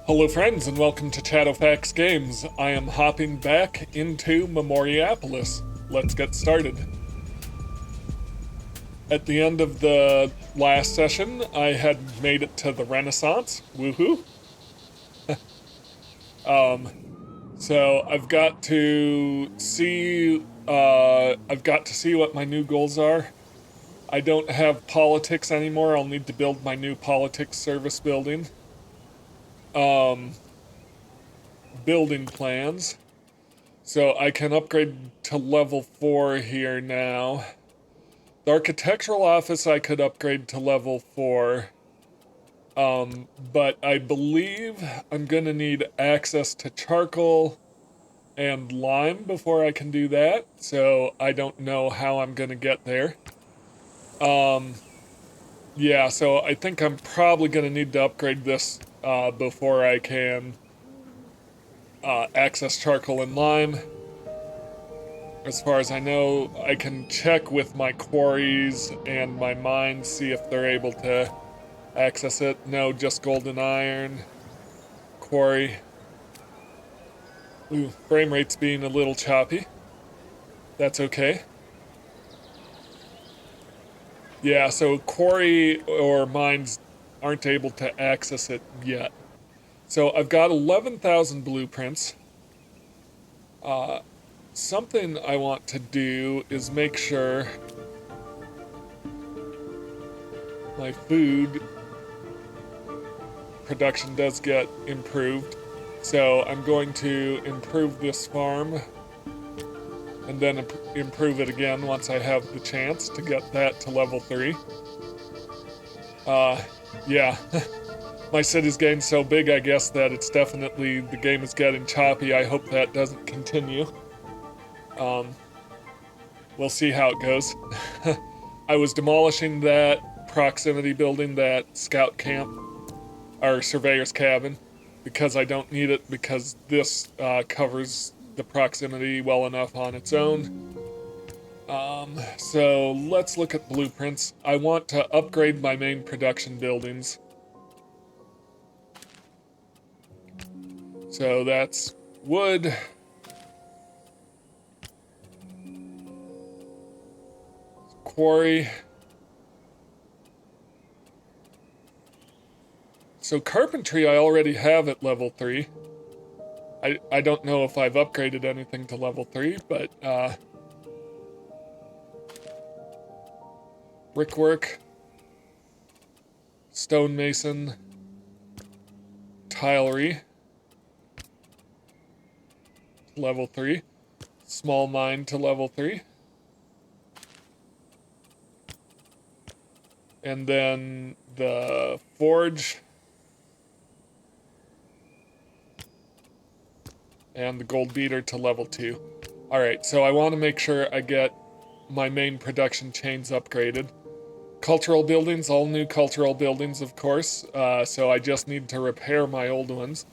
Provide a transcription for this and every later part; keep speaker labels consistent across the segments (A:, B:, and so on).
A: Hello friends and welcome to Chatterfax Games. I am hopping back into Memoriapolis. Let's get started. At the end of the last session, I had made it to the Renaissance. Woohoo! So I've got to see what my new goals are. I don't have politics anymore. I'll need to build my new politics service building. Building plans. So I can upgrade to level 4 here now. The architectural office I could upgrade to level 4. But I believe I'm gonna need access to charcoal and lime before I can do that. So I don't know how I'm gonna get there. Yeah, so I think I'm probably gonna need to upgrade this before I can access charcoal and lime. As far as I know, I can check with my quarries and my mines, see if they're able to access it. No, just golden iron. Quarry. Ooh, frame rate's being a little choppy. That's okay. Yeah, so quarry or mines aren't able to access it yet. So I've got 11,000 blueprints. Something I want to do is make sure my food production does get improved. So I'm going to improve this farm and then improve it again once I have the chance to get that to level 3. Yeah. My city's getting so big, I guess, that it's definitely, the game is getting choppy. I hope that doesn't continue. We'll see how it goes. I was demolishing that proximity building, that scout camp, or surveyor's cabin, because I don't need it, because this covers the proximity well enough on its own. So let's look at blueprints. I want to upgrade my main production buildings. So that's wood. Quarry. So carpentry I already have at level 3. I don't know if I've upgraded anything to level 3, but brickwork, stonemason, tilery, level 3, small mine to level 3, and then the forge and the gold beater to level 2. Alright, so I want to make sure I get my main production chains upgraded. Cultural buildings, all new cultural buildings, of course, so I just need to repair my old ones.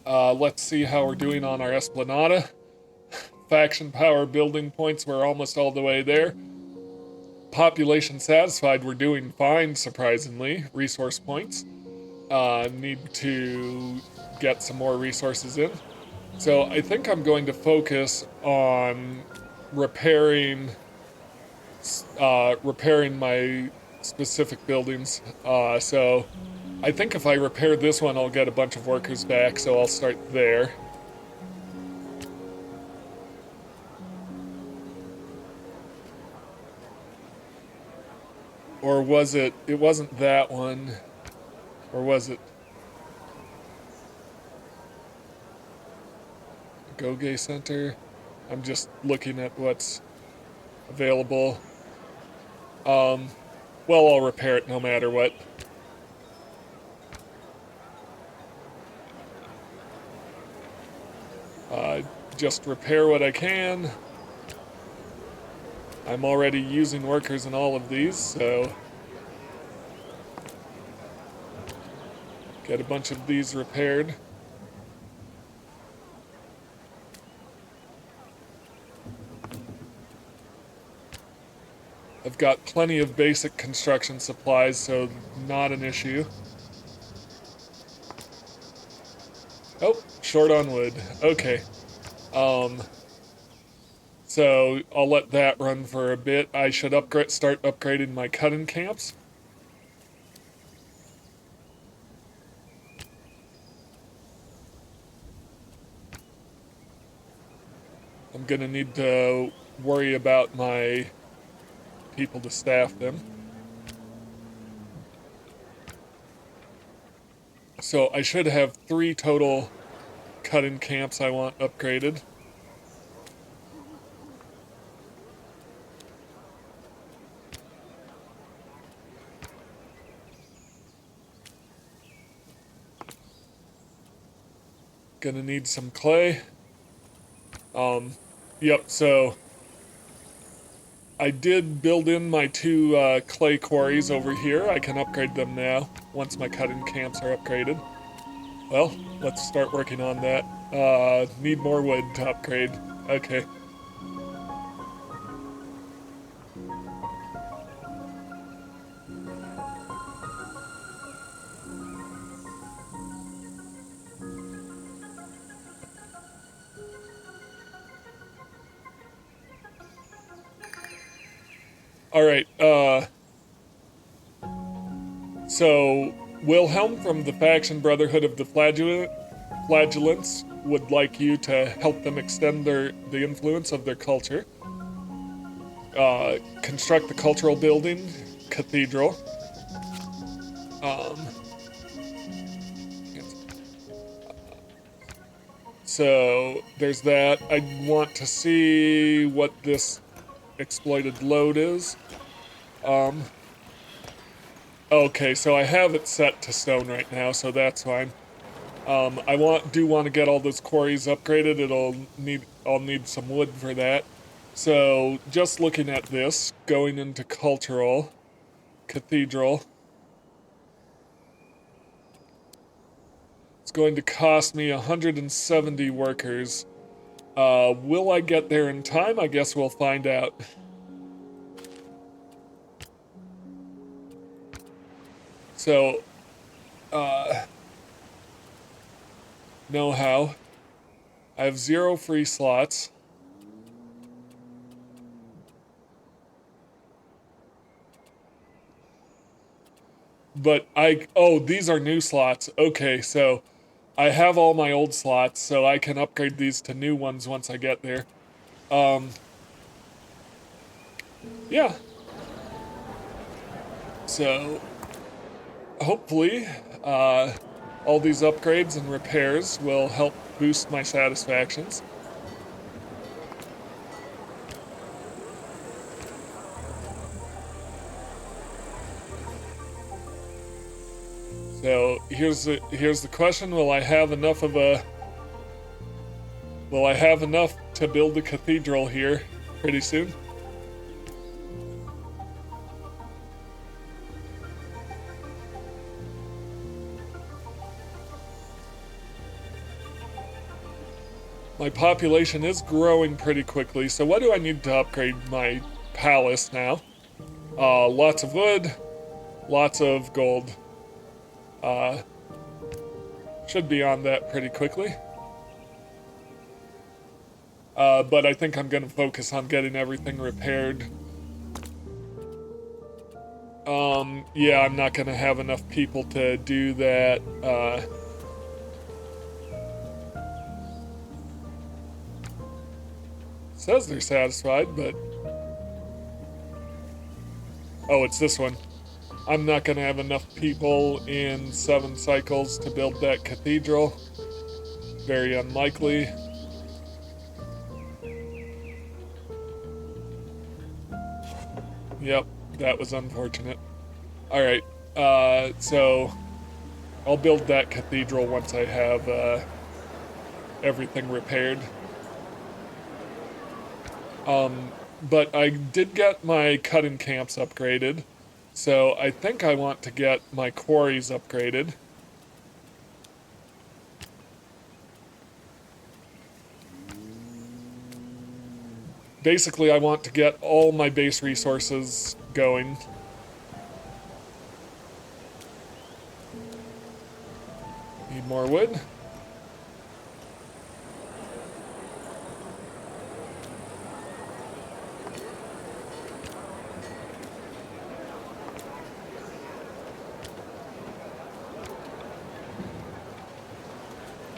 A: Let's see how we're doing on our Esplanada. Faction power building points, we're almost all the way there. Population satisfied, we're doing fine, surprisingly. Resource points. Need to get some more resources in. So I think I'm going to focus on repairing my specific buildings. So I think if I repair this one, I'll get a bunch of workers back, so I'll start there. Or was it wasn't that one, or was it Goge Center? I'm just looking at what's available. Well, I'll repair it no matter what. Just repair what I can. I'm already using workers in all of these, so get a bunch of these repaired. I've got plenty of basic construction supplies, so not an issue. Oh, short on wood. Okay. Um, so I'll let that run for a bit. I should start upgrading my cutting camps. I'm gonna need to worry about my people to staff them. So I should have 3 total cutting camps I want upgraded. Gonna need some clay. Yep, so I did build in my 2 clay quarries over here. I can upgrade them now once my cutting camps are upgraded. Well, let's start working on that. Need more wood to upgrade. Okay. All right. So Wilhelm from the faction Brotherhood of the Flagellants would like you to help them extend the influence of their culture. Construct the cultural building, cathedral. Um, so there's that. I want to see what this exploited load is. Okay, so I have it set to stone right now, so that's fine. Do want to get all those quarries upgraded. I'll need some wood for that. So just looking at this, going into cultural, cathedral, it's going to cost me 170 workers. Will I get there in time? I guess we'll find out. So, know-how. I have 0 free slots. But these are new slots. Okay, so I have all my old slots, so I can upgrade these to new ones once I get there. Yeah. So, hopefully, all these upgrades and repairs will help boost my satisfactions. So here's the question: Will I have enough to build a cathedral here pretty soon? My population is growing pretty quickly, so what do I need to upgrade my palace now? Lots of wood, lots of gold. Should be on that pretty quickly. But I think I'm gonna focus on getting everything repaired. Yeah, I'm not gonna have enough people to do that. Says they're satisfied, but... Oh, it's this one. I'm not gonna have enough people in 7 cycles to build that cathedral. Very unlikely. Yep, that was unfortunate. Alright, so I'll build that cathedral once I have everything repaired. But I did get my cutting camps upgraded, so I think I want to get my quarries upgraded. Basically, I want to get all my base resources going. Need more wood.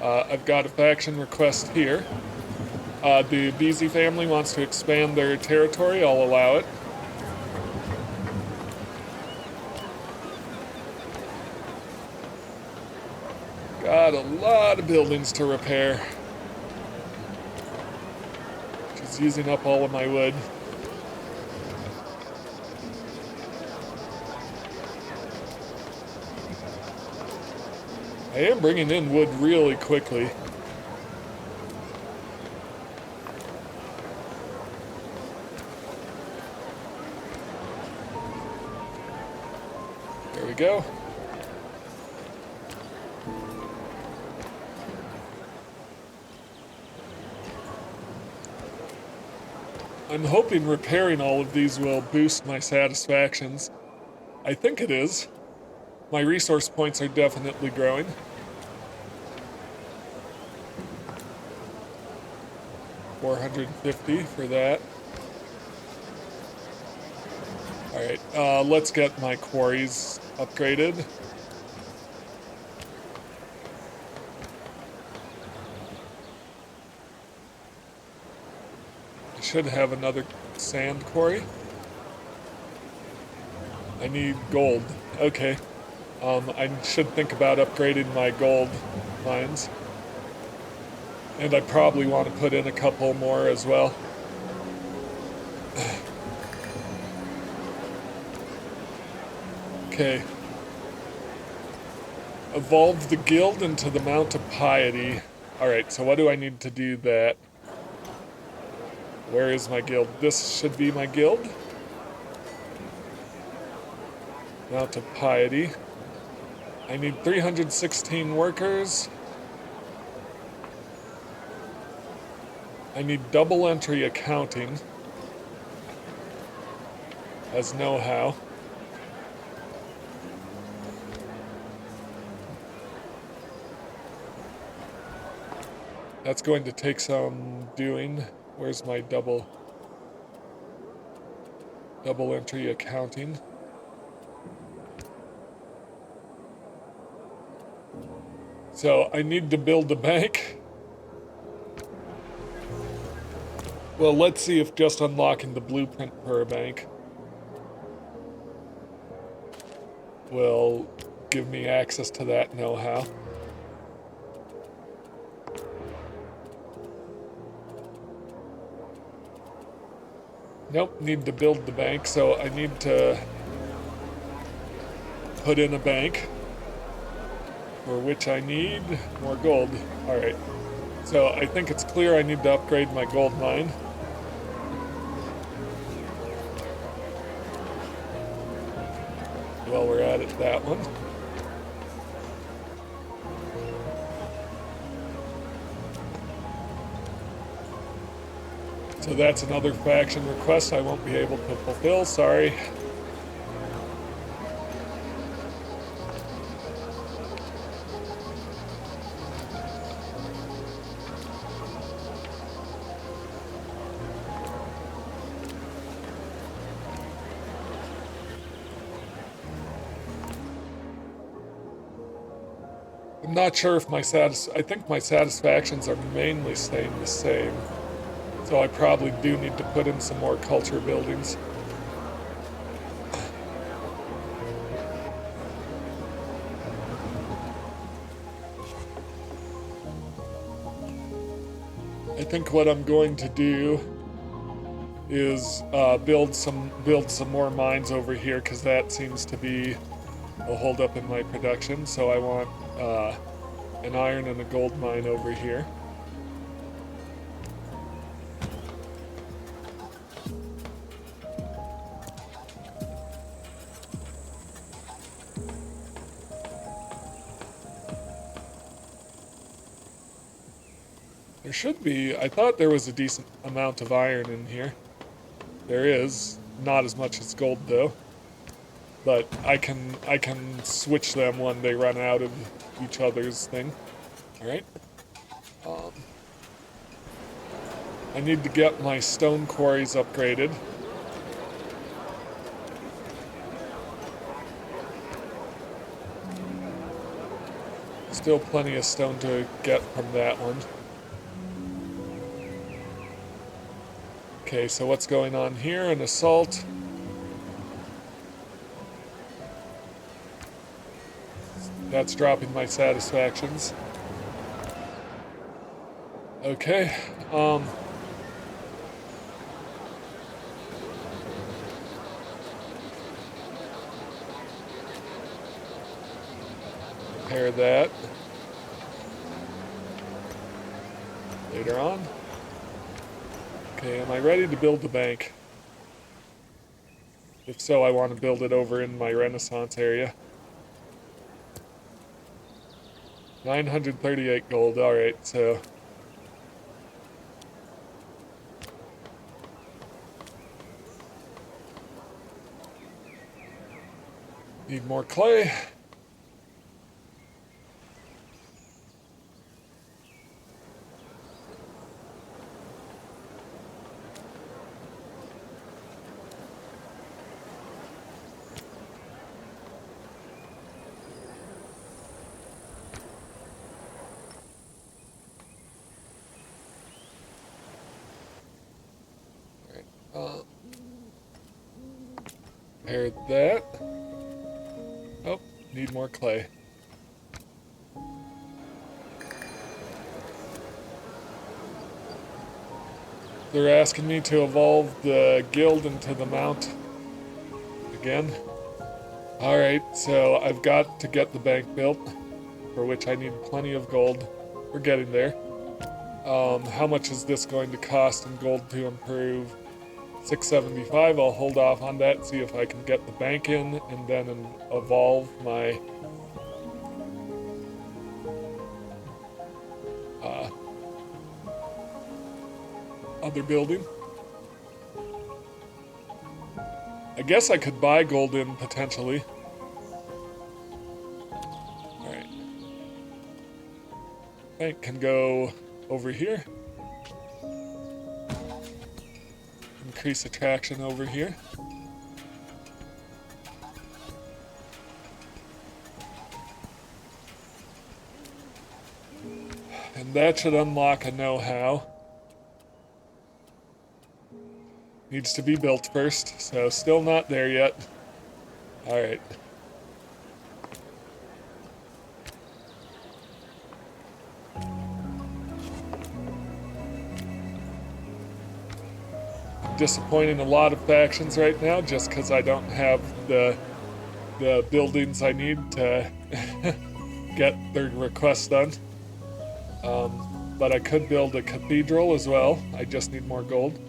A: I've got a faction request here. The Beezy family wants to expand their territory. I'll allow it. Got a lot of buildings to repair. Just using up all of my wood. I am bringing in wood really quickly. There we go. I'm hoping repairing all of these will boost my satisfactions. I think it is. My resource points are definitely growing. $450 for that. Alright, let's get my quarries upgraded. I should have another sand quarry. I need gold. Okay. I should think about upgrading my gold mines. And I probably want to put in a couple more as well. Okay. Evolve the guild into the Mount of Piety. Alright, so what do I need to do that? Where is my guild? This should be my guild. Mount of Piety. I need 316 workers. I need double entry accounting as know-how. That's going to take some doing. Where's my double entry accounting? So I need to build a bank. Well, let's see if just unlocking the blueprint for a bank will give me access to that know-how. Nope, need to build the bank, so I need to put in a bank, for which I need more gold. Alright, so I think it's clear I need to upgrade my gold mine. While we're at it, that one. So that's another faction request I won't be able to fulfill, sorry. I'm not sure if I think my satisfactions are mainly staying the same. So I probably do need to put in some more culture buildings. I think what I'm going to do is build some more mines over here, because that seems to be a holdup in my production. So I want an iron and a gold mine over here. There should be, I thought there was a decent amount of iron in here. There is, not as much as gold though. But I can switch them when they run out of each other's thing. Alright. I need to get my stone quarries upgraded. Still plenty of stone to get from that one. Okay, so what's going on here? An assault. That's dropping my satisfactions. Okay, repair that. Later on. Okay, am I ready to build the bank? If so, I want to build it over in my Renaissance area. 938 gold, alright, so... Need more clay. Repair that. Oh, need more clay. They're asking me to evolve the guild into the mount again. Alright, so I've got to get the bank built, for which I need plenty of gold. We're getting there. How much is this going to cost in gold to improve? 675. I'll hold off on that, see if I can get the bank in, and then evolve my other building. I guess I could buy gold in potentially. Alright. Bank can go over here. Increase attraction over here. And that should unlock a know-how. Needs to be built first, so still not there yet. Alright. Disappointing a lot of factions right now just because I don't have the buildings I need to get their requests done. But I could build a cathedral as well. I just need more gold.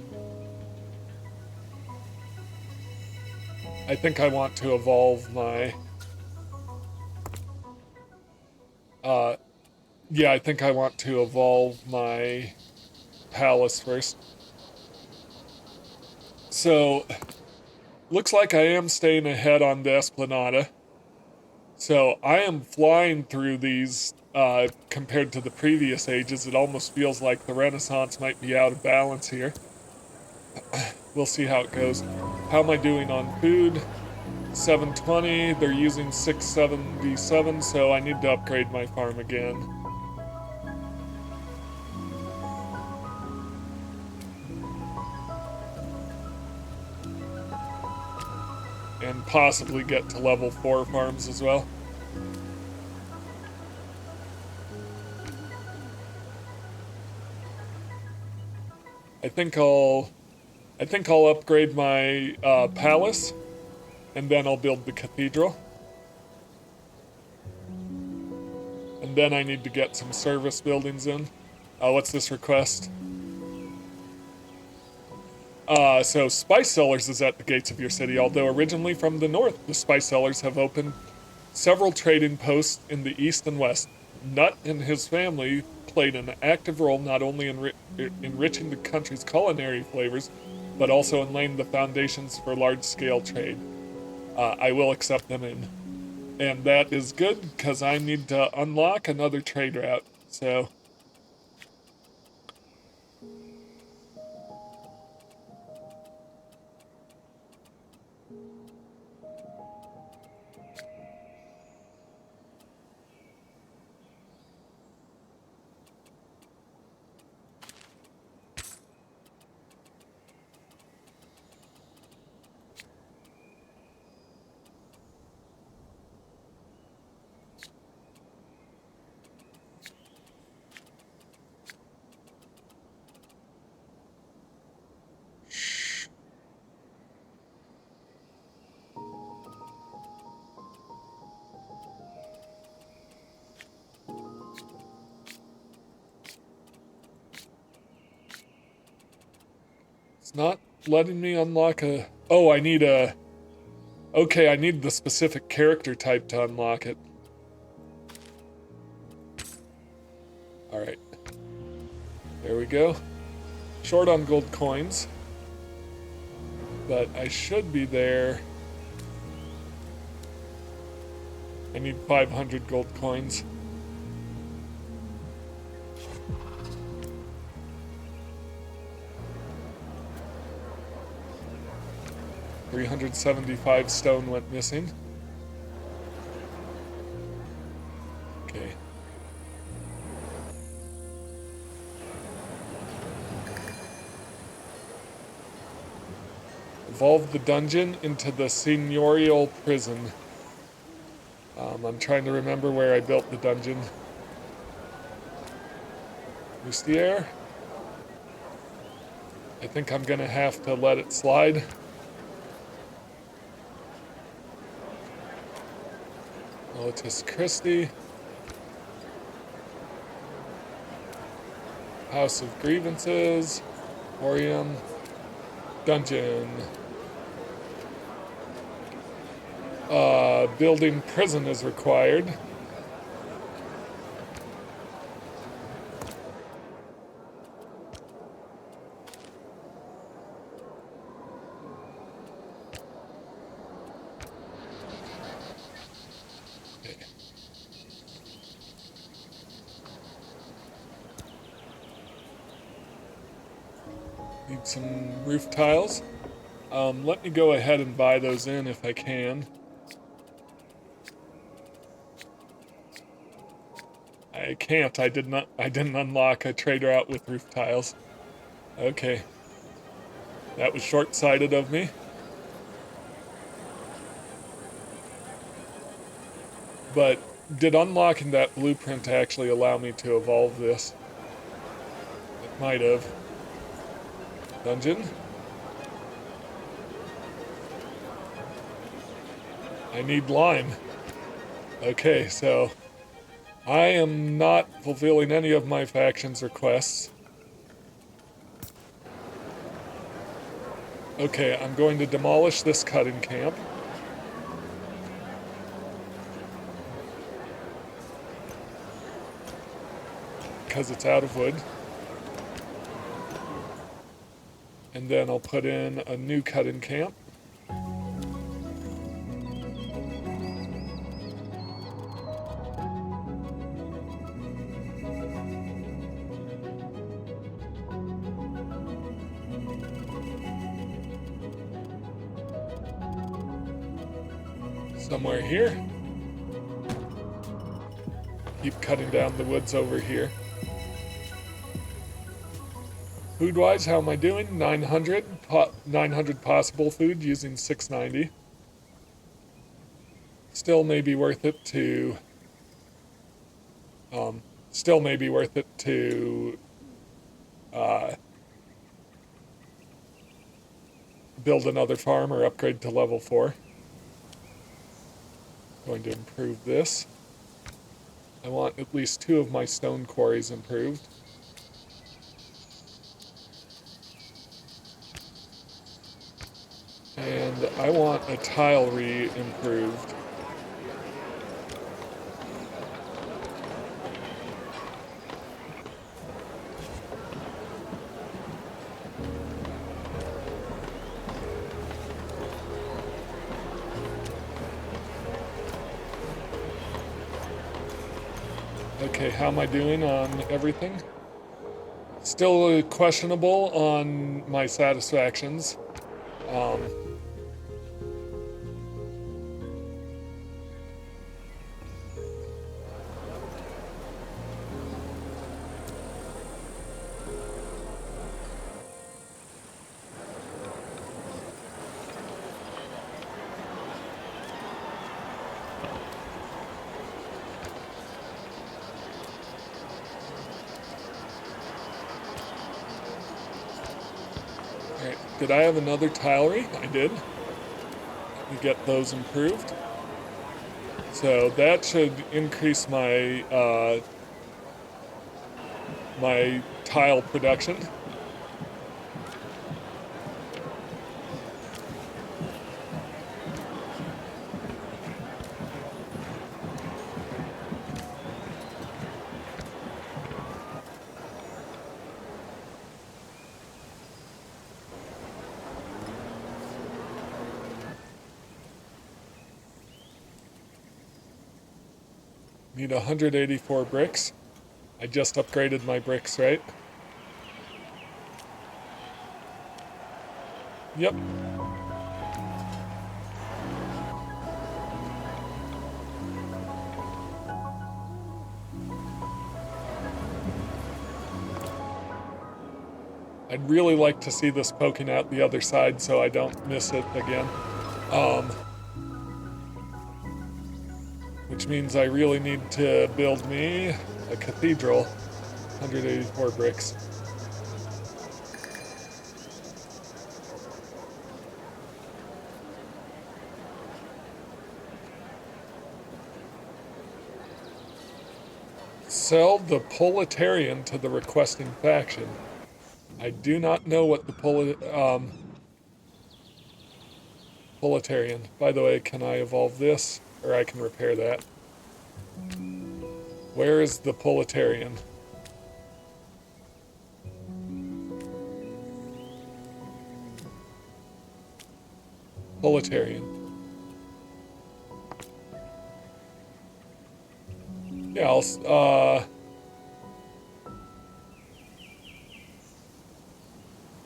A: I think I want to evolve my... yeah, I think I want to evolve my palace first. So, looks like I am staying ahead on the Esplanada. So, I am flying through these compared to the previous ages. It almost feels like the Renaissance might be out of balance here. We'll see how it goes. How am I doing on food? 720, they're using 677, so I need to upgrade my farm again. And possibly get to level 4 farms as well. I think I'll upgrade my palace, and then I'll build the cathedral. And then I need to get some service buildings in. What's this request? So Spice Sellers is at the gates of your city. Although originally from the north, the Spice Sellers have opened several trading posts in the east and west. Nut and his family played an active role not only in enriching the country's culinary flavors, but also in laying the foundations for large-scale trade. I will accept them in. And that is good, because I need to unlock another trade route, so... It's not letting me unlock a... Oh, I need a... Okay, I need the specific character type to unlock it. Alright. There we go. Short on gold coins. But I should be there. I need 500 gold coins. $375 stone went missing. Okay. Evolve the dungeon into the seigneurial prison. I'm trying to remember where I built the dungeon. Moustier? I think I'm gonna have to let it slide. Militus Christi. House of Grievances. Orium. Dungeon. Building prison is required. Okay. Need some roof tiles. Let me go ahead and buy those in if I can. I can't. I didn't unlock a trade route with roof tiles. Okay. That was short-sighted of me. But did unlocking that blueprint actually allow me to evolve this? It might have. Dungeon? I need lime. Okay, so I am not fulfilling any of my faction's requests. Okay, I'm going to demolish this cutting camp. Because it's out of wood. And then I'll put in a new cutting camp. Somewhere here. Keep cutting down the woods over here. Food-wise, how am I doing? 900 possible food using 690. Still may be worth it to... build another farm or upgrade to level 4. Going to improve this. I want at least 2 of my stone quarries improved. And I want a tile re-improved. Okay, how am I doing on everything? Still questionable on my satisfactions. Alright, did I have another tilery? I did. Let me get those improved. So that should increase my my tile production. Need 184 bricks. I just upgraded my bricks, right? Yep. I'd really like to see this poking out the other side so I don't miss it again. Which means I really need to build me a cathedral. 184 bricks. Sell the proletarian to the requesting faction. I do not know what the proletarian. By the way, can I evolve this? Or I can repair that. Where is the proletarian? Proletarian. Yeah, I'll,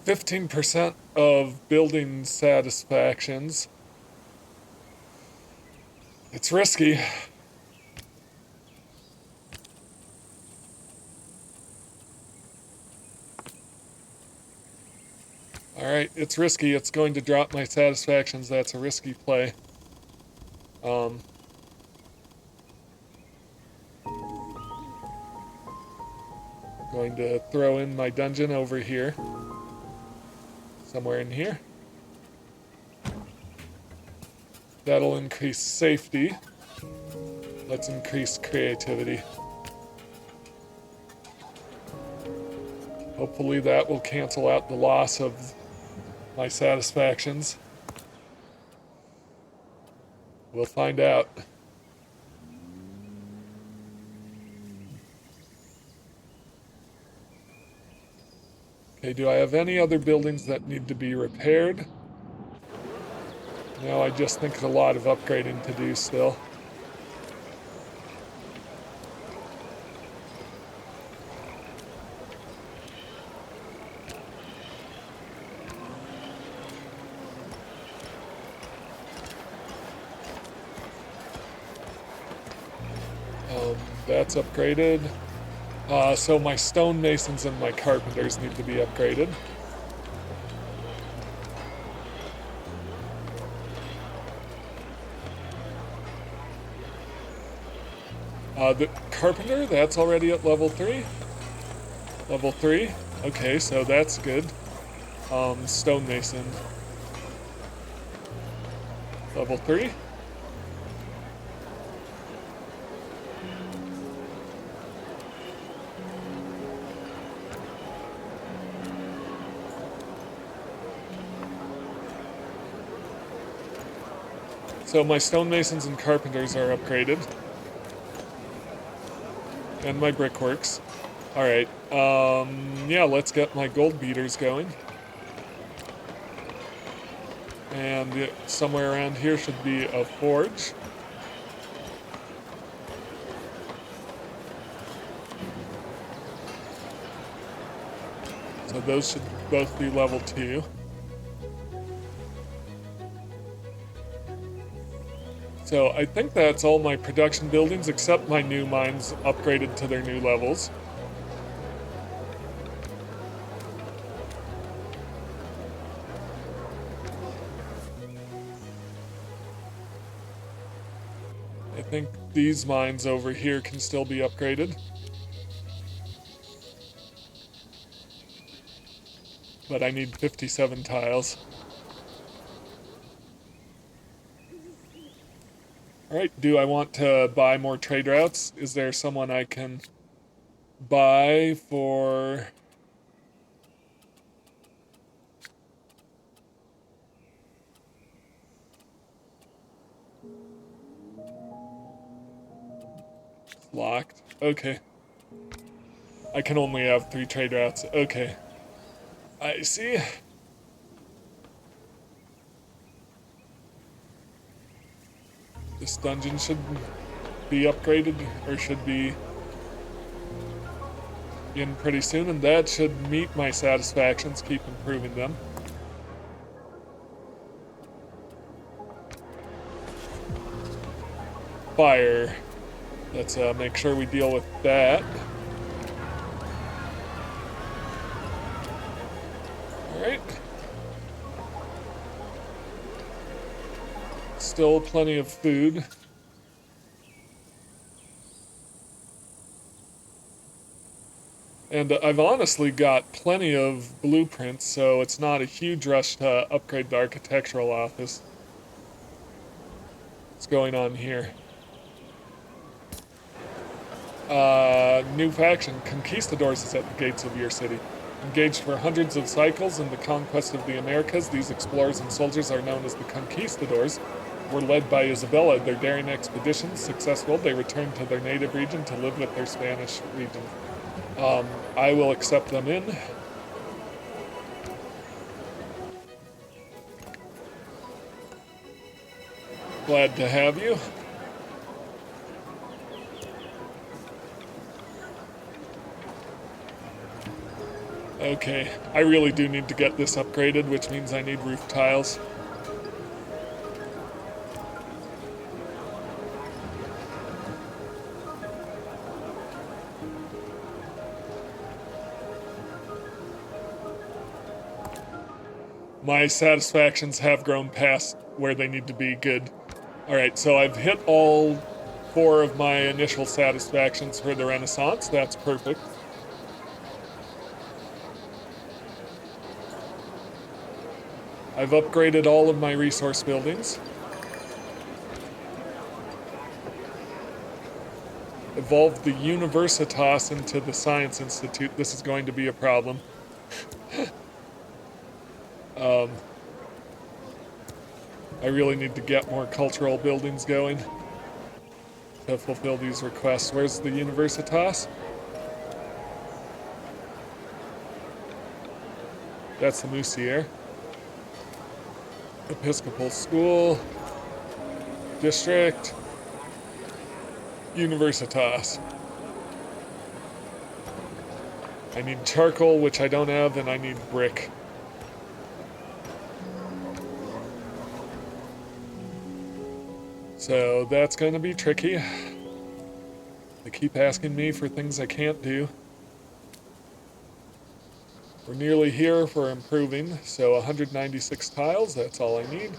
A: 15% of building satisfactions. It's risky. Alright, it's risky. It's going to drop my satisfactions. That's a risky play. Going to throw in my dungeon over here. Somewhere in here. That'll increase safety. Let's increase creativity. Hopefully that will cancel out the loss of my satisfactions. We'll find out. Okay, do I have any other buildings that need to be repaired? No, I just think there's a lot of upgrading to do still. That's upgraded. So my stonemasons and my carpenters need to be upgraded. The carpenter, that's already at level 3. Level 3. Okay, so that's good. Stonemason. Level 3. So my stonemasons and carpenters are upgraded. And my brickworks. Alright, yeah, let's get my gold beaters going. And somewhere around here should be a forge. So those should both be level 2. So I think that's all my production buildings except my new mines upgraded to their new levels. I think these mines over here can still be upgraded. But I need 57 tiles. Alright, do I want to buy more trade routes? Is there someone I can buy for... It's locked. Okay. I can only have 3 trade routes. Okay. I see. This dungeon should be upgraded, or should be in pretty soon, and that should meet my satisfactions, keep improving them. Fire. Let's make sure we deal with that. Alright. Still plenty of food. And I've honestly got plenty of blueprints, so it's not a huge rush to upgrade the architectural office. What's going on here? New faction. Conquistadors is at the gates of your city. Engaged for hundreds of cycles in the conquest of the Americas, these explorers and soldiers are known as the Conquistadors. Were led by Isabella. Their daring expeditions successful, they returned to their native region to live with their Spanish region. I will accept them in. Glad to have you. Okay, I really do need to get this upgraded, which means I need roof tiles. My satisfactions have grown past where they need to be. Good. Alright, so I've hit all 4 of my initial satisfactions for the Renaissance. That's perfect. I've upgraded all of my resource buildings. Evolved the Universitas into the Science Institute. This is going to be a problem. I really need to get more cultural buildings going to fulfill these requests. Where's the Universitas? That's the Musier. Episcopal School. District. Universitas. I need charcoal, which I don't have, and I need brick. So that's going to be tricky. They keep asking me for things I can't do. We're nearly here for improving, so 196 tiles, that's all I need.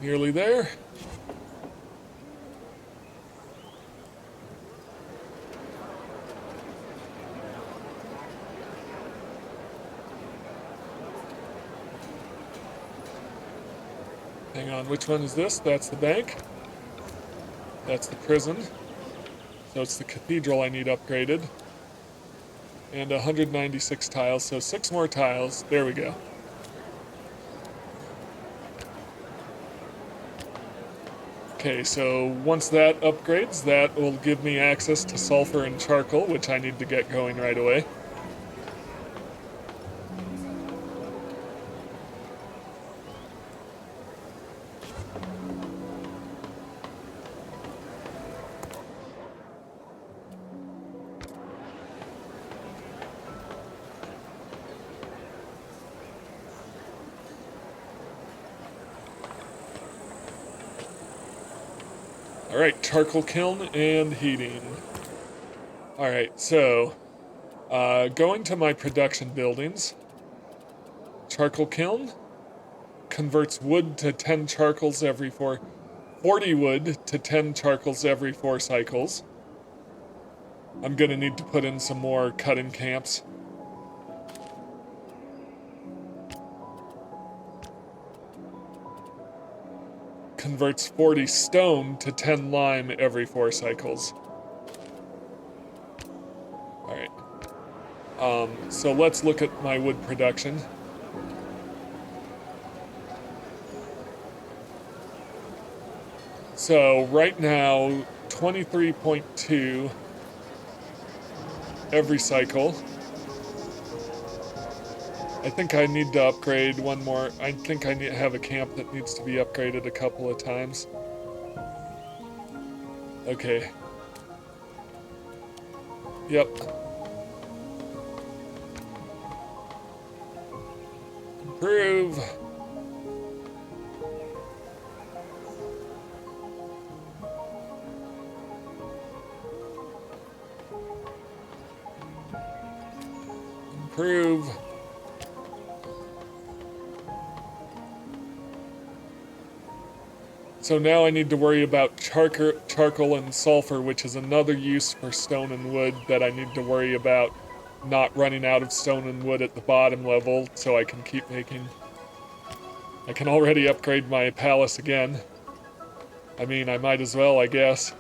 A: Nearly there. Hang on, which one is this? That's the bank. That's the prison. So it's the cathedral I need upgraded. And 196 tiles, so 6 more tiles. There we go. Okay, so once that upgrades, that will give me access to sulfur and charcoal, which I need to get going right away. Alright, charcoal kiln and heating. Alright, so going to my production buildings. Charcoal kiln converts wood to 10 charcoals every 40 wood to 10 charcoals every 4 cycles. I'm gonna need to put in some more cutting camps. Converts 40 stone to 10 lime every 4 cycles. Alright. So let's look at my wood production. So right now, 23.2 every cycle. I think I need to upgrade one more. I think I need to have a camp that needs to be upgraded a couple of times. Okay. Yep. Improve. Improve. So now I need to worry about charcoal and sulfur, which is another use for stone and wood that I need to worry about not running out of stone and wood at the bottom level so I can keep making. I can already upgrade my palace again. I mean, I might as well, I guess.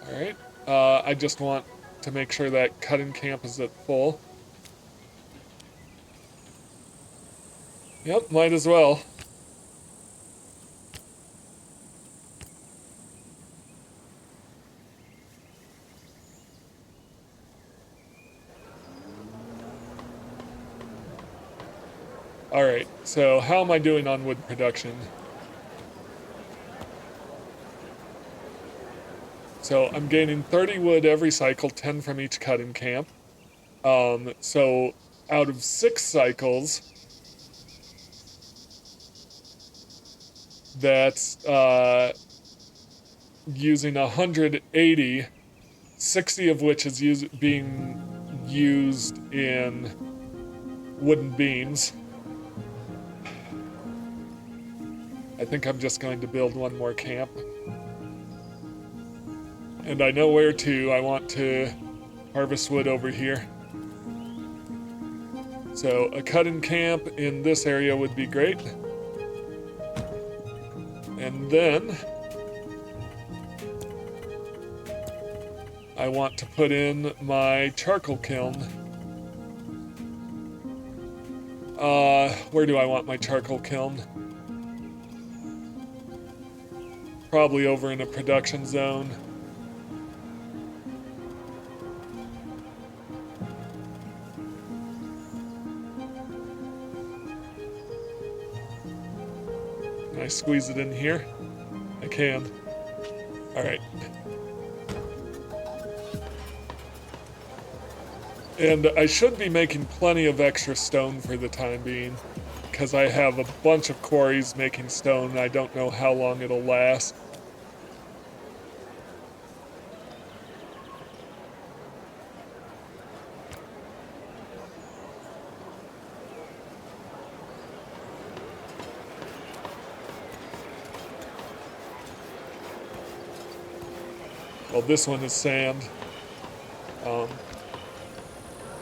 A: Alright. I just want to make sure that cutting camp is at full. Yep, might as well. Alright, so how am I doing on wood production? So I'm gaining 30 wood every cycle, 10 from each cutting camp. So out of 6 cycles, that's using 180, 60 of which is being used in wooden beams. I think I'm just going to build one more camp. And I know where to. I want to harvest wood over here. So a cut-in camp in this area would be great. And then I want to put in my charcoal kiln. Where do I want my charcoal kiln? Probably over in a production zone. Can I squeeze it in here? I can. Alright. And I should be making plenty of extra stone for the time being, because I have a bunch of quarries making stone, and I don't know how long it'll last. Well, this one is sand,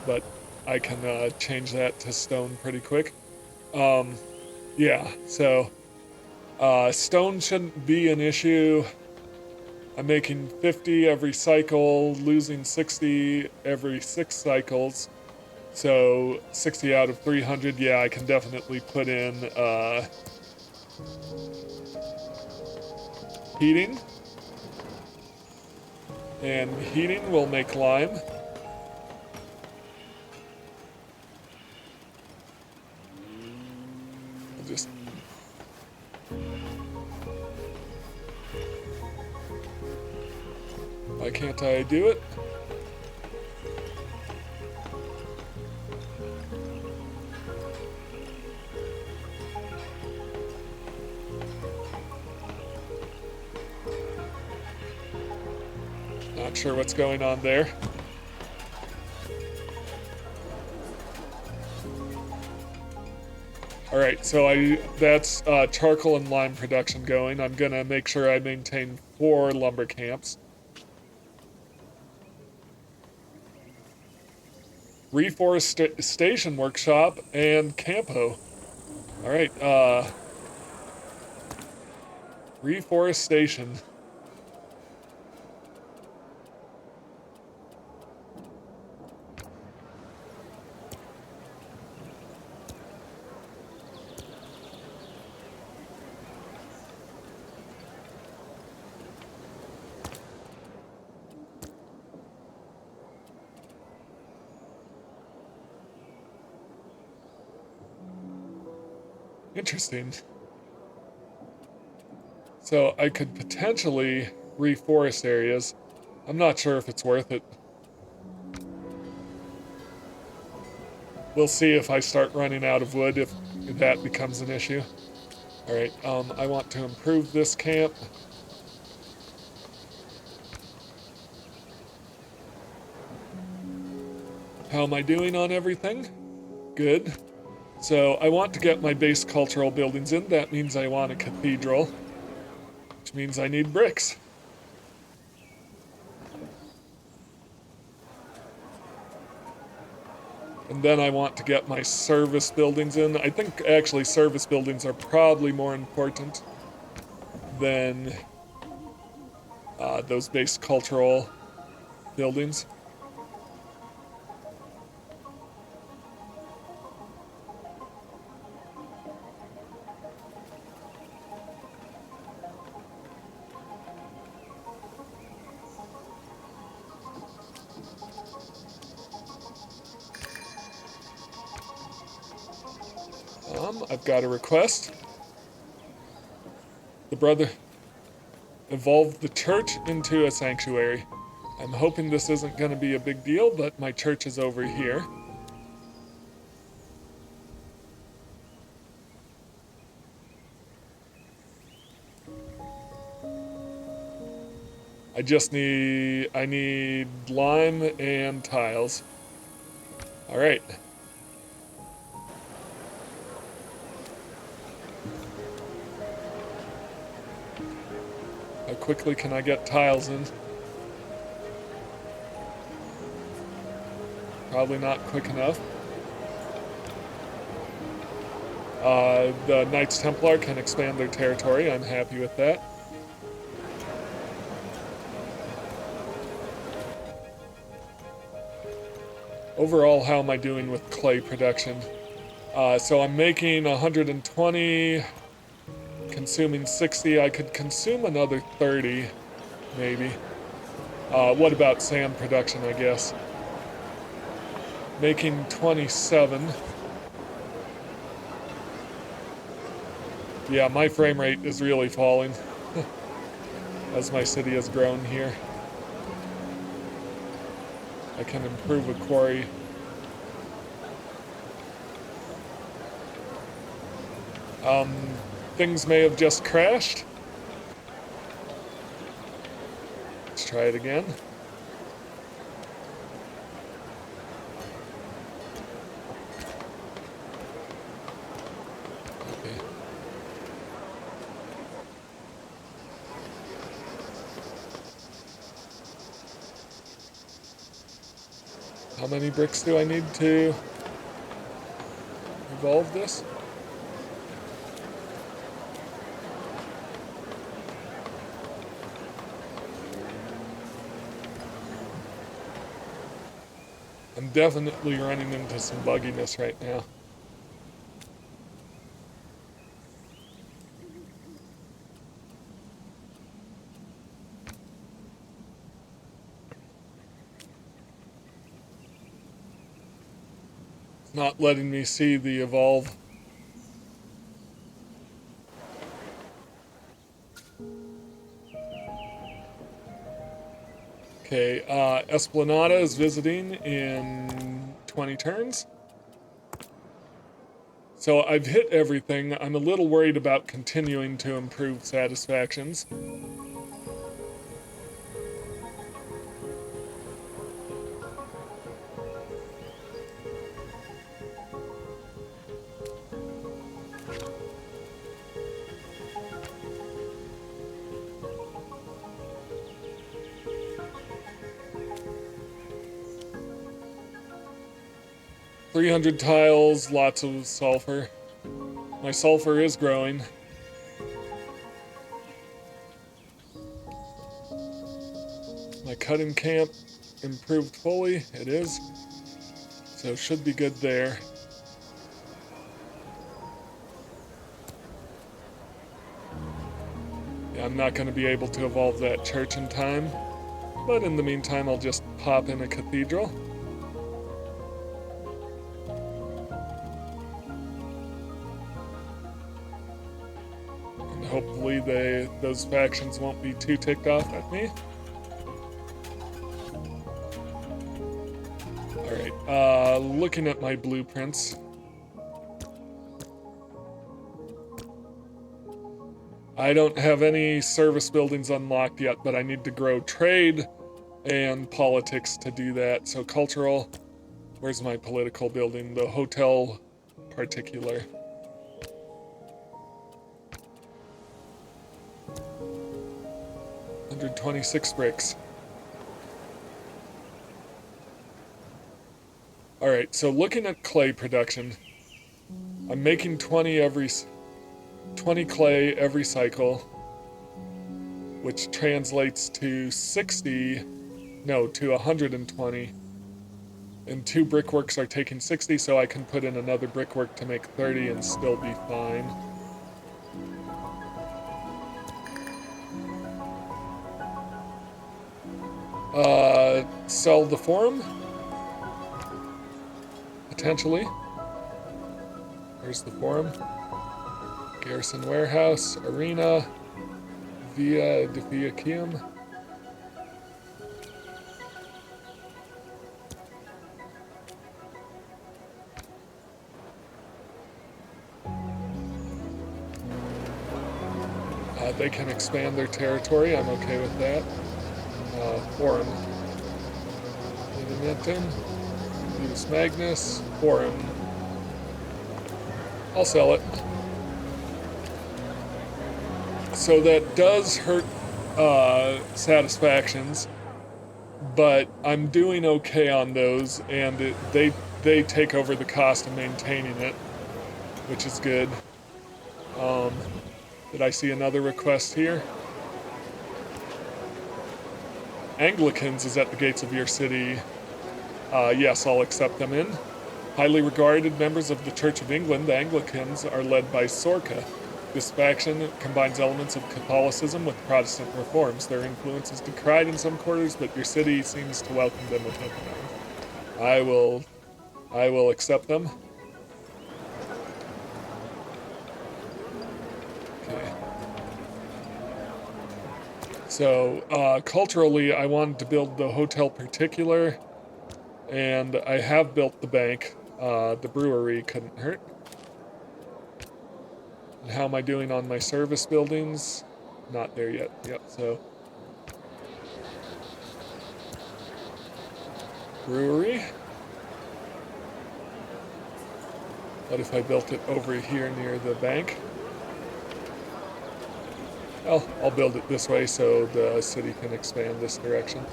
A: but I can change that to stone pretty quick. Yeah, so stone shouldn't be an issue. I'm making 50 every cycle, losing 60 every 6 cycles. So 60 out of 300, yeah, I can definitely put in heating. And heating will make lime. I'll just... Why can't I do it? Not sure what's going on there. Alright, so that's charcoal and lime production going. I'm gonna make sure I maintain 4 lumber camps. Reforestation workshop and campo. Alright, Reforestation. Interesting. So I could potentially reforest areas. I'm not sure if it's worth it. We'll see if I start running out of wood, if that becomes an issue. Alright, I want to improve this camp. How am I doing on everything? Good. So I want to get my base cultural buildings in. That means I want a cathedral, which means I need bricks. And then I want to get my service buildings in. I think actually service buildings are probably more important than those base cultural buildings. I've got a request. The brother evolved the church into a sanctuary. I'm hoping this isn't going to be a big deal, but my church is over here. I need lime and tiles. All right. How quickly can I get tiles in? Probably not quick enough. The Knights Templar can expand their territory. I'm happy with that. Overall, how am I doing with clay production? So I'm making 120, consuming 60. I could consume another 30, maybe. What about sand production, I guess? Making 27. Yeah, my frame rate is really falling as my city has grown here. I can improve a quarry. Things may have just crashed. Let's try it again. Okay. How many bricks do I need to evolve this? I'm definitely running into some bugginess right now. It's not letting me see the evolve. Okay, Esplanada is visiting in 20 turns. So I've hit everything. I'm a little worried about continuing to improve satisfactions. $300 tiles, lots of sulfur. My sulfur is growing. My cutting camp improved fully. It is. So should be good there. Yeah, I'm not going to be able to evolve that church in time. But in the meantime, I'll just pop in a cathedral. And hopefully those factions won't be too ticked off at me. Alright, looking at my blueprints. I don't have any service buildings unlocked yet, but I need to grow trade and politics to do that. So cultural, where's my political building? The hotel particular. $126 bricks. Alright, so looking at clay production, I'm making 20 clay every cycle, which translates to 120. And 2 brickworks are taking 60, so I can put in another brickwork to make 30 and still be fine. Sell the forum? Potentially. There's the forum. Garrison Warehouse, Arena, Via Defiacium. They can expand their territory, I'm okay with that. Forum. Linementum, Ludus Magnus, Forum. I'll sell it. So that does hurt satisfactions, but I'm doing okay on those, and they take over the cost of maintaining it, which is good. Did I see another request here? Anglicans is at the gates of your city. Yes, I'll accept them in. Highly regarded members of the Church of England, the Anglicans are led by Sorca. This faction combines elements of Catholicism with Protestant reforms. Their influence is decried in some quarters, but your city seems to welcome them with open arms. I will accept them. Okay. So, culturally, I wanted to build the hotel particular, and I have built the bank. The brewery couldn't hurt. And how am I doing on my service buildings? Not there yet. Yep, so. Brewery. What if I built it over here near the bank? Well, I'll build it this way so the city can expand this direction.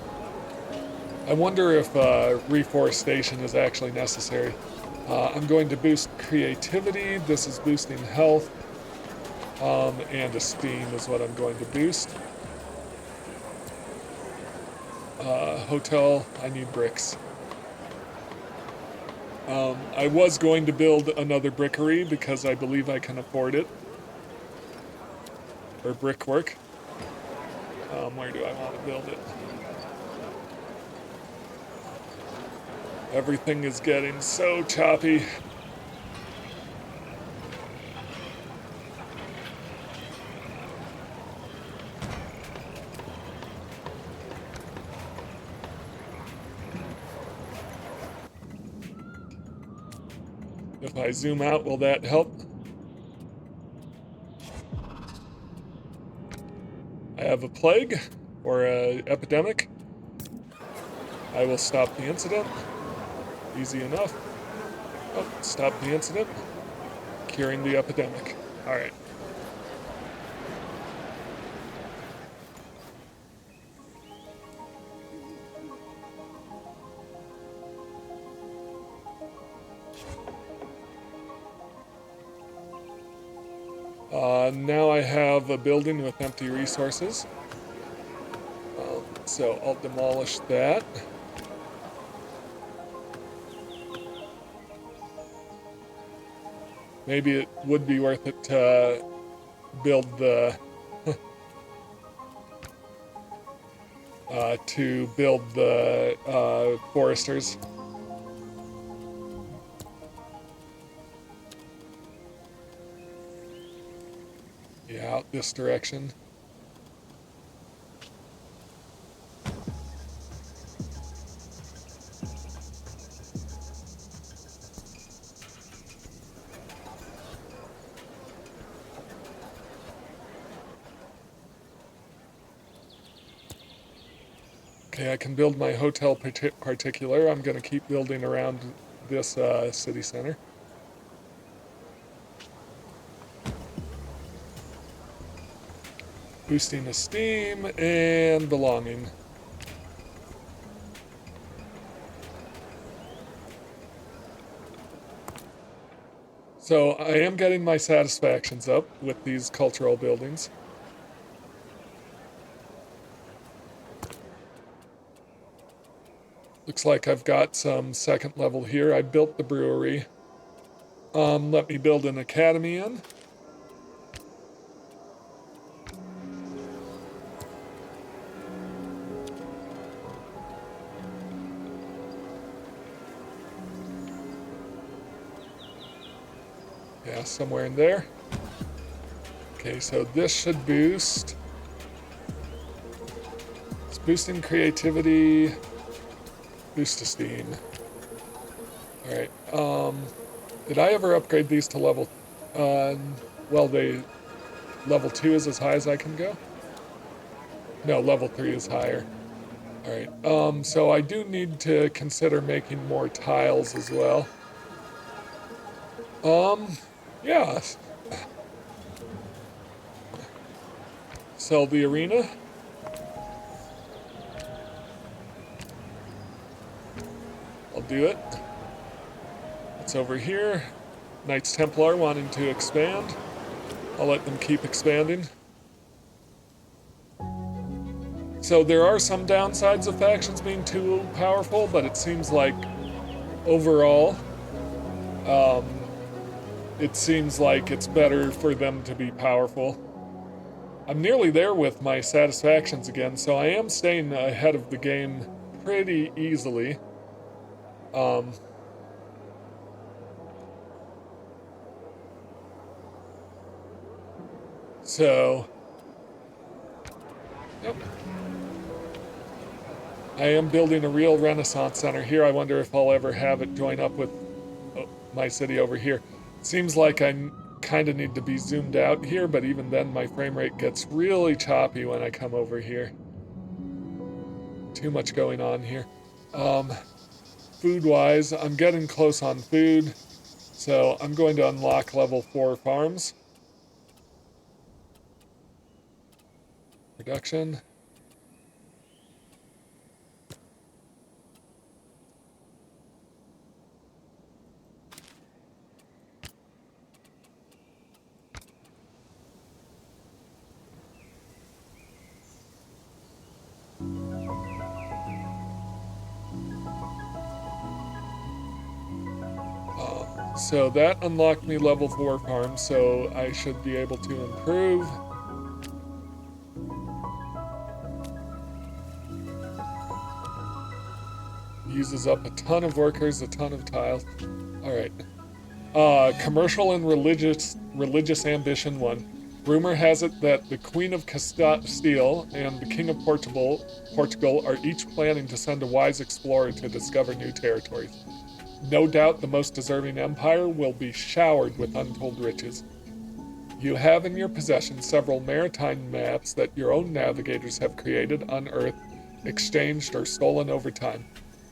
A: I wonder if reforestation is actually necessary. I'm going to boost creativity. This is boosting health. And esteem is what I'm going to boost. Hotel, I need bricks. I was going to build another brickery because I believe I can afford it. Or brickwork. Where do I want to build it? Everything is getting so choppy. If I zoom out, will that help? I have a plague or an epidemic. I will stop the incident. Easy enough. Oh, stop the incident. Curing the epidemic. All right. Now I have a building with empty resources. So I'll demolish that. Maybe it would be worth it to build the foresters. Yeah, out this direction. Okay, I can build my hotel particular. I'm going to keep building around this city center. Boosting esteem and belonging. So I am getting my satisfactions up with these cultural buildings. Looks like I've got some second level here. I built the brewery. Let me build an academy in. Yeah, somewhere in there. Okay, so this should boost. It's boosting creativity. Boost esteem. Alright, did I ever upgrade these to level, well, level 2 is as high as I can go? No, level 3 is higher. Alright, so I do need to consider making more tiles as well. Yeah. Sell the arena. I'll do it. It's over here. Knights Templar wanting to expand. I'll let them keep expanding. So there are some downsides of factions being too powerful, but it seems like overall, it seems like it's better for them to be powerful. I'm nearly there with my satisfactions again, so I am staying ahead of the game pretty easily. Yep. I am building a real Renaissance center here. I wonder if I'll ever have it join up with my city over here. Seems like I kind of need to be zoomed out here, but even then my frame rate gets really choppy when I come over here. Too much going on here. Food-wise, I'm getting close on food, so I'm going to unlock level 4 farms. Production. So that unlocked me level 4 farms, so I should be able to improve. Uses up a ton of workers, a ton of tiles. Alright. Commercial and religious ambition 1. Rumor has it that the Queen of Castile and the King of Portugal are each planning to send a wise explorer to discover new territories. No doubt the most deserving empire will be showered with untold riches. You have in your possession several maritime maps that your own navigators have created, unearthed, exchanged, or stolen over time.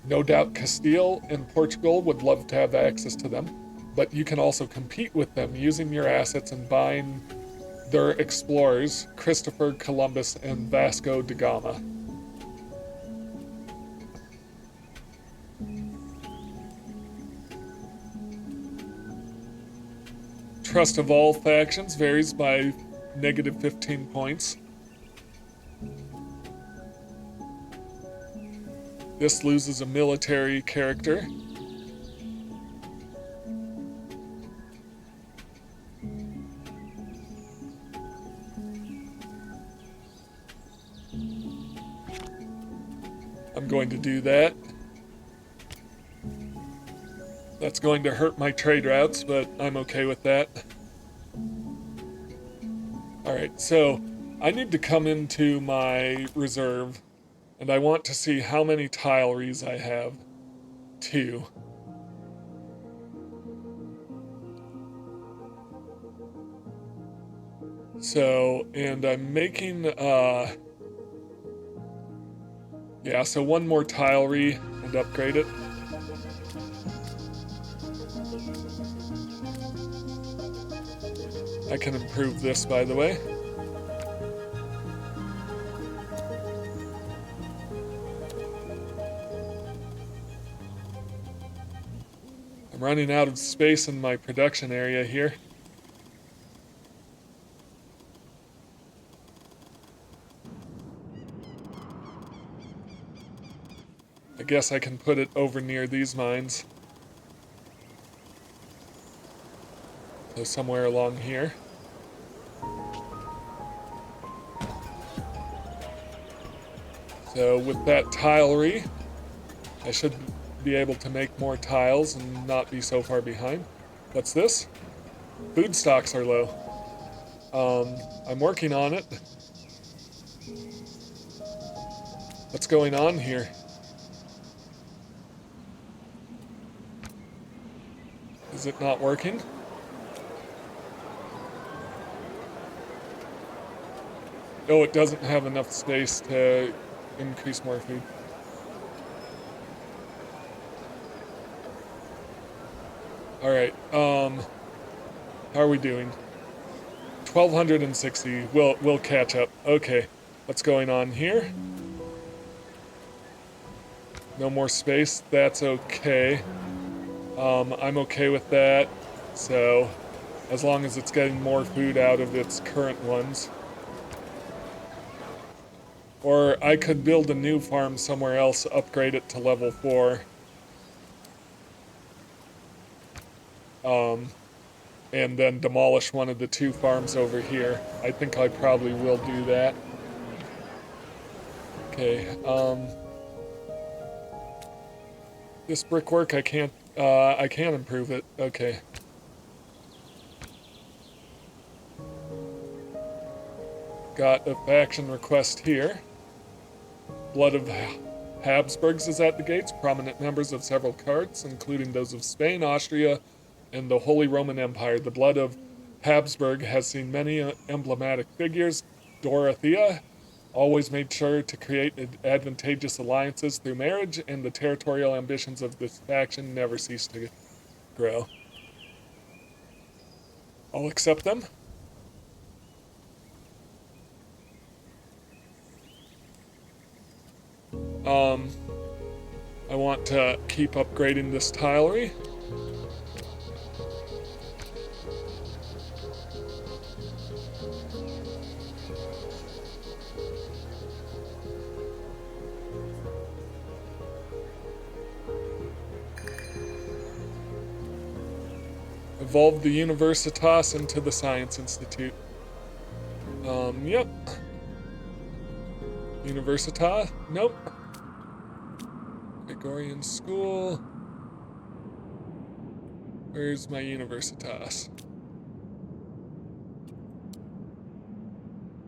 A: No doubt Castile and Portugal would love to have access to them, but you can also compete with them using your assets and buying their explorers, Christopher Columbus and Vasco da Gama. Trust of all factions varies by negative 15 points. This loses a military character. I'm going to do that. That's going to hurt my trade routes, but I'm okay with that. Alright, so I need to come into my reserve, and I want to see how many tileries I have. 2. So, and I'm making, yeah, so 1 more tilery and upgrade it. I can improve this, by the way. I'm running out of space in my production area here. I guess I can put it over near these mines. So somewhere along here. So with that tilery, I should be able to make more tiles and not be so far behind. What's this? Food stocks are low. I'm working on it. What's going on here? Is it not working? Oh, it doesn't have enough space to increase more food. Alright, how are we doing? 1260. We'll catch up. Okay, what's going on here? No more space. That's okay. I'm okay with that. So, as long as it's getting more food out of its current ones. Or I could build a new farm somewhere else, upgrade it to level 4. And then demolish one of the 2 farms over here. I think I probably will do that. Okay, this brickwork, I can improve it. Okay. Got a faction request here. Blood of Habsburgs is at the gates. Prominent members of several courts, including those of Spain, Austria, and the Holy Roman Empire. The blood of Habsburg has seen many emblematic figures. Dorothea always made sure to create advantageous alliances through marriage, and the territorial ambitions of this faction never cease to grow. I'll accept them. I want to keep upgrading this tilery. Evolved the Universitas into the Science Institute. Yep. Universitas? Nope. Gregorian School. Where's my Universitas?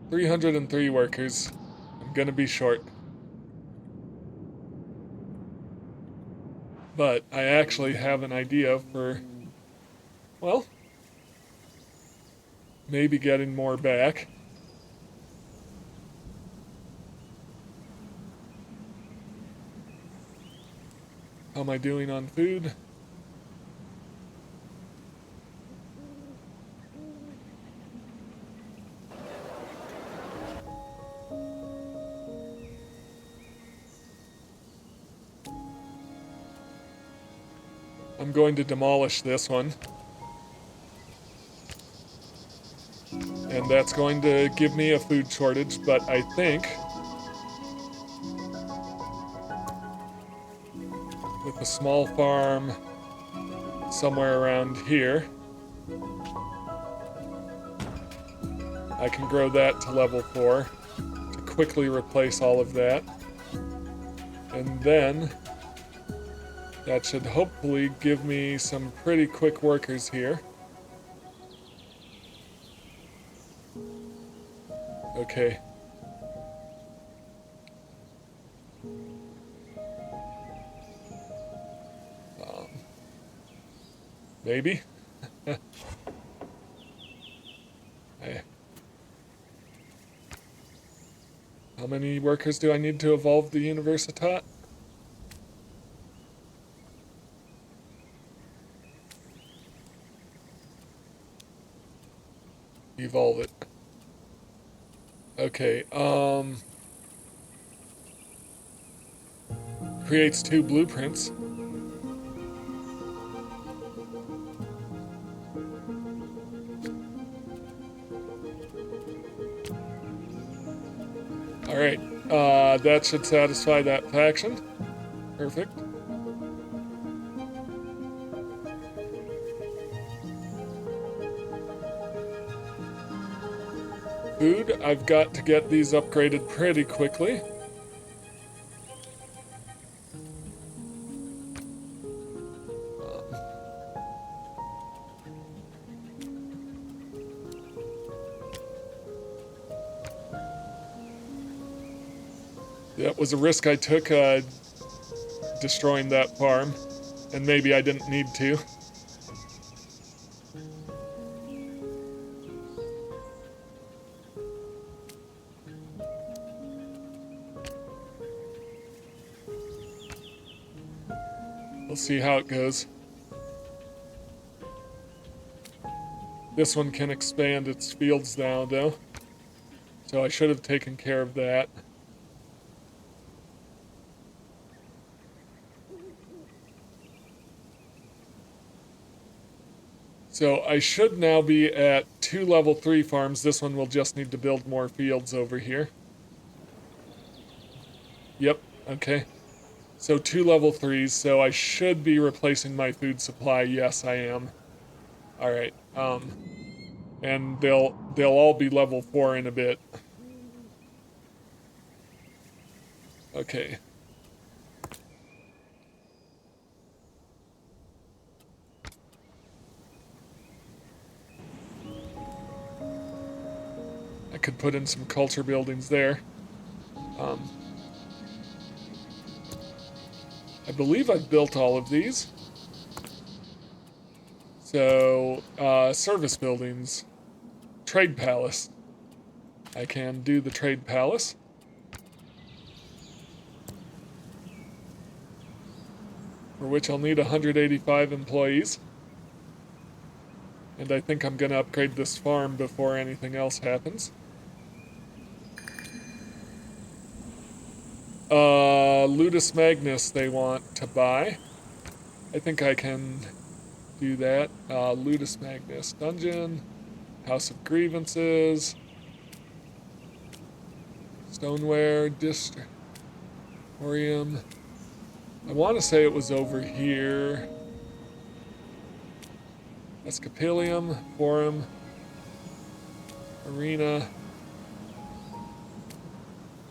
A: 303 workers. I'm gonna be short. But I actually have an idea for, well, maybe getting more back. How am I doing on food? I'm going to demolish this one. And that's going to give me a food shortage, but I think with a small farm somewhere around here. I can grow that to level 4 to quickly replace all of that. And then that should hopefully give me some pretty quick workers here. Okay. Maybe. Hey. How many workers do I need to evolve the Universitat? Evolve it. Okay, creates 2 blueprints. Alright, that should satisfy that faction. Perfect. Food, I've got to get these upgraded pretty quickly. That was a risk I took, destroying that farm, and maybe I didn't need to. We'll see how it goes. This one can expand its fields now, though, so I should have taken care of that. So I should now be at 2 level 3 farms. This one will just need to build more fields over here. Yep, okay. So 2 level 3s, so I should be replacing my food supply. Yes, I am. Alright, and they'll all be level 4 in a bit. Okay. I could put in some culture buildings there. I believe I've built all of these. So, service buildings. Trade palace. I can do the trade palace. For which I'll need 185 employees. And I think I'm gonna upgrade this farm before anything else happens. Ludus Magnus they want to buy. I think I can do that. Ludus Magnus Dungeon, House of Grievances, Stoneware, Distritorium. I want to say it was over here. Escapilium, Forum, Arena,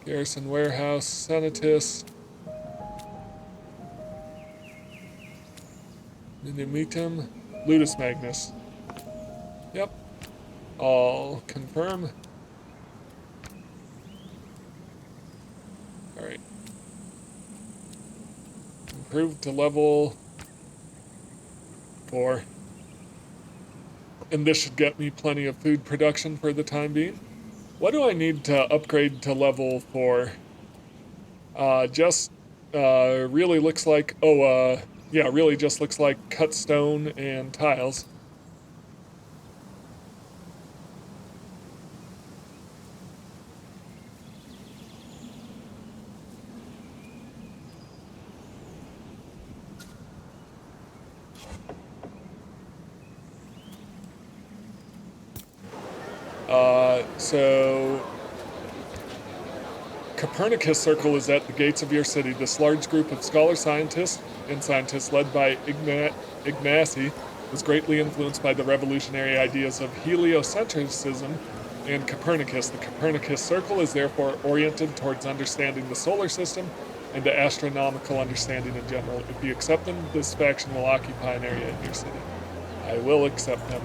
A: Garrison Warehouse, Senatus, Minumitum, Ludus Magnus. Yep. I'll confirm. Alright. Improved to level 4. And this should get me plenty of food production for the time being. What do I need to upgrade to level 4? Really looks like, yeah, really just looks like cut stone and tiles. So Copernicus Circle is at the gates of your city. This large group of scholar scientists and scientists led by Ignacy was greatly influenced by the revolutionary ideas of heliocentrism and Copernicus. The Copernicus Circle is therefore oriented towards understanding the solar system and to astronomical understanding in general. If you accept them, this faction will occupy an area in your city. I will accept them.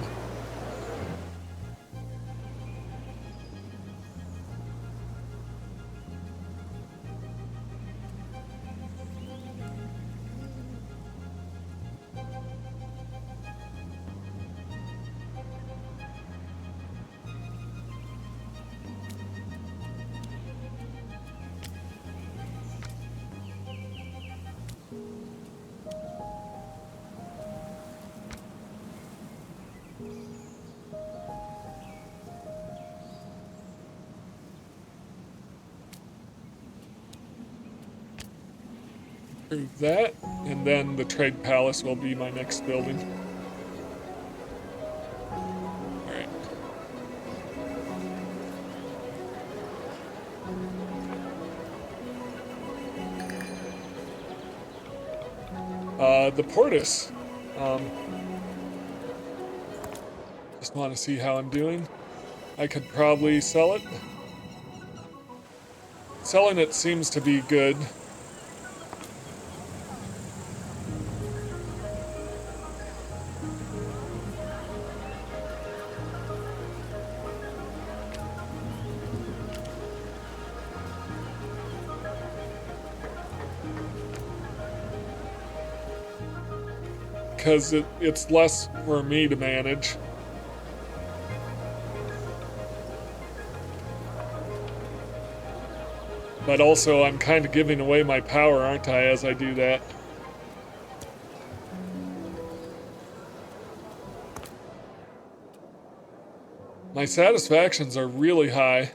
A: Approve that, and then the Trade Palace will be my next building. Alright. The Portus. Just want to see how I'm doing. I could probably sell it. Selling it seems to be good. Because it's less for me to manage. But also, I'm kind of giving away my power, aren't I, as I do that? My satisfactions are really high.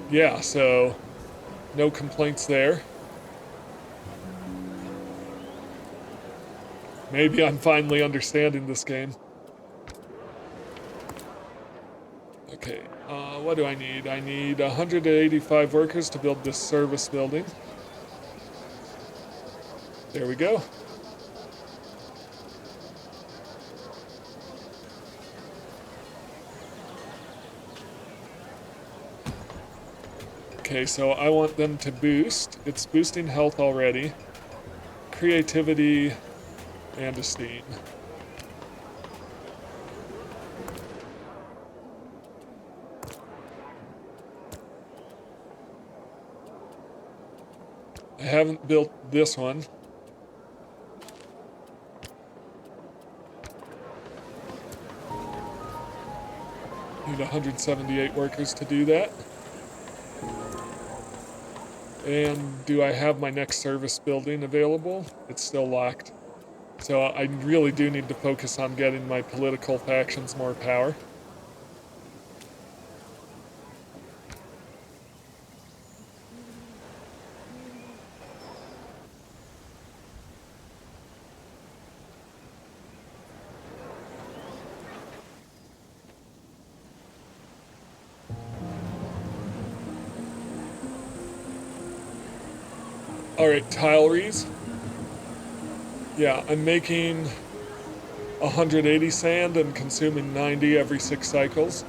A: Yeah, so no complaints there. Maybe I'm finally understanding this game. Okay, what do I need? I need 185 workers to build this service building. There we go. Okay, so I want them to boost. It's boosting health already. Creativity and esteem. I haven't built this one. Need 178 workers to do that. And do I have my next service building available? It's still locked. So I really do need to focus on getting my political factions more power. Alright, tileries. Yeah, I'm making 180 sand and consuming 90 every 6 cycles.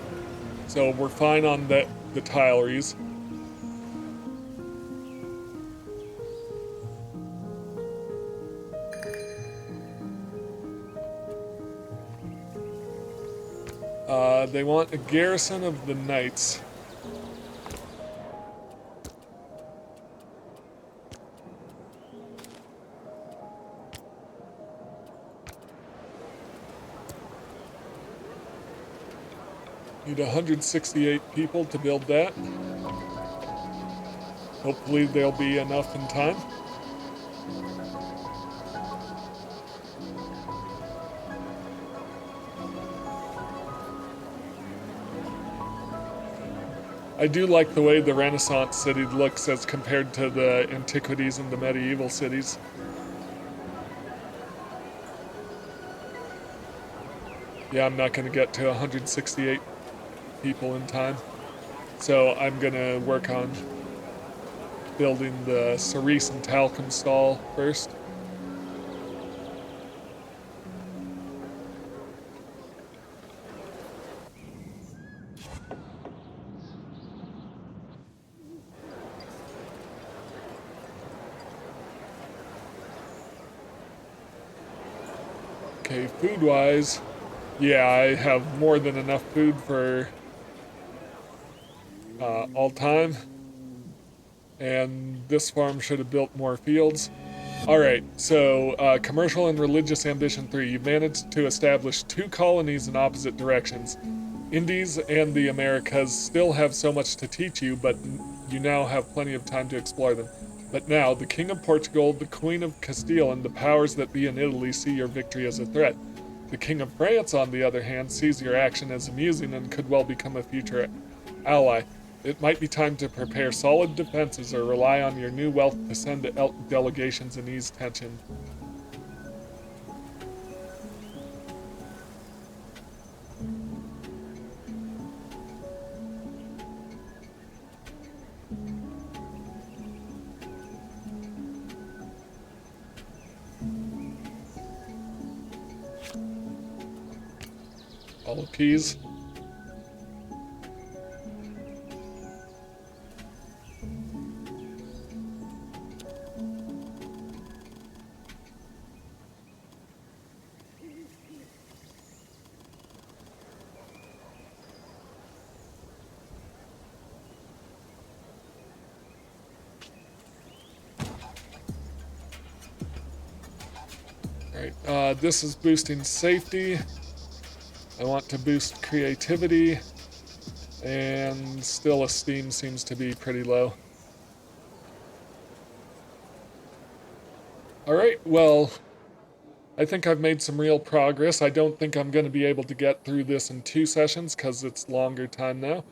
A: So we're fine on the tileries. They want a garrison of the knights. Need 168 people to build that. Hopefully there'll be enough in time. I do like the way the Renaissance city looks as compared to the antiquities and the medieval cities. Yeah, I'm not going to get to 168 people in time. So I'm gonna work on building the cerise and talcum stall first. Okay, food-wise, yeah, I have more than enough food for all time. And this farm should have built more fields. All right, so commercial and religious ambition 3. You've managed to establish 2 colonies in opposite directions. Indies and the Americas still have so much to teach you, but you now have plenty of time to explore them. But now, the King of Portugal, the Queen of Castile, and the powers that be in Italy see your victory as a threat. The King of France, on the other hand, sees your action as amusing and could well become a future ally. It might be time to prepare solid defenses or rely on your new wealth to send delegations and ease tension. All appease. Alright, this is boosting safety. I want to boost creativity. And still esteem seems to be pretty low. Alright, well, I think I've made some real progress. I don't think I'm going to be able to get through this in 2 sessions because it's longer time now.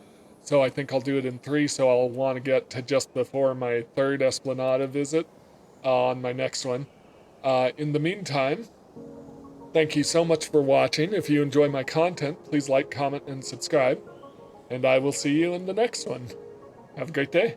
A: So I think I'll do it in 3, so I'll want to get to just before my 3rd Esplanada visit on my next one. In the meantime, thank you so much for watching. If you enjoy my content, please like, comment, and subscribe. And I will see you in the next one. Have a great day.